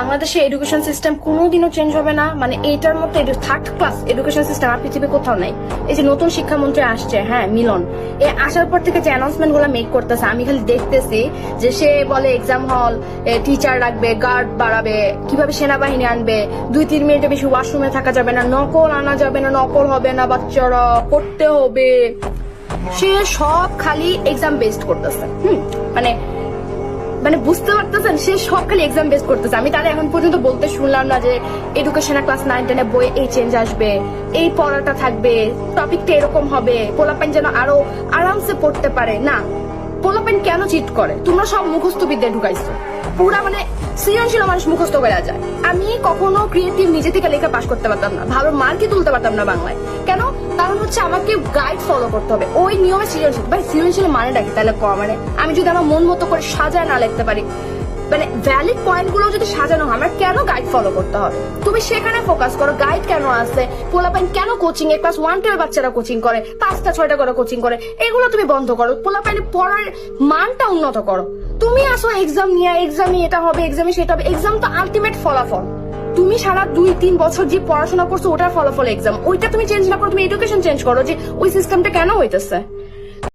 বাংলাদেশে education system কোনোদিনও change হবে না, মানে এইটার মতো থার্ড ক্লাস এডুকেশন সিস্টেম আর পৃথিবীর কোথাও নাই। এই যে নতুন শিক্ষামন্ত্রী আসছে, হ্যাঁ মিলন, এ আসার পর থেকে যে অ্যানাউন্সমেন্ট গুলো মেক করতেছে, আমি খালি দেখতেছি যে সে বলে এক্সাম হল, টিচার রাখবে, গার্ড বাড়াবে, কিভাবে সেনাবাহিনী আনবে, 2-3 মিনিটে বেশি ওয়াশরুমে থাকা যাবে না, নকল আনা যাবে না, নকল হবে না, বাচ্চারা পড়তে হবে। সে সব খালি এক্সাম বেসড করতেছে। মানে মানে বুঝতে পারতেছেন, সে সব খালি এক্সাম বেস করতেছে। আমি তাহলে এখন পর্যন্ত বলতে শুনলাম না যে এডুকেশনের ক্লাস 9-10 এ বই এই চেঞ্জ আসবে, এই পড়াটা থাকবে, টপিকটা এরকম হবে, পোলাপাইন যেন আরো আরামসে পড়তে পারে। না, পোলাপাইন কেন চিট করে? তোমরা সব মুখস্থ বিদ্যায় ঢুকাইছো, পুরা মানে সৃজনশীল মানুষ মুখস্থ করে যায়। আমি কখনো ক্রিয়েটিভ নিজে থেকে লেখা পাশ করতে পারতাম না, ভালো মার্কই তুলতে পারতাম না বাংলায়। কেন? কারণ হচ্ছে আমাকে গাইড ফলো করতে হবে, ওই নিয়মে সৃজনশীল। ভাই সৃজনশীল মানে ডাকি তাহলে মানে আমি যদি আমার মন মতো করে সাজায় না লিখতে পারি, মানে ভ্যালিড পয়েন্ট গুলো যদি সাজানো হয়, আমার কেন গাইড ফলো করতে হবে? তুমি সেখানে ফোকাস করো, গাইড কেন আছে, পোলাপাইন কেন কোচিং এ, ক্লাস 1-12 বাচ্চারা কোচিং করে, 5টা-6টা করে কোচিং করে, এগুলো তুমি বন্ধ করো। পোলাপাইনে পড়ার মানটা উন্নত করো। তুমি আসো এক্সাম নিয়ে, এক্সামে এটা হবে, এক্সামে সেটা হবে। এক্সাম তো আলটিমেট ফলাফল। তুমি সারা 2-3 বছর যে পড়াশোনা করছো ওটার ফলাফল এক্সাম, ওইটা তুমি চেঞ্জ না করো, তুমি এডুকেশন চেঞ্জ করো। যে ওই সিস্টেমটা কেন হইতেছে?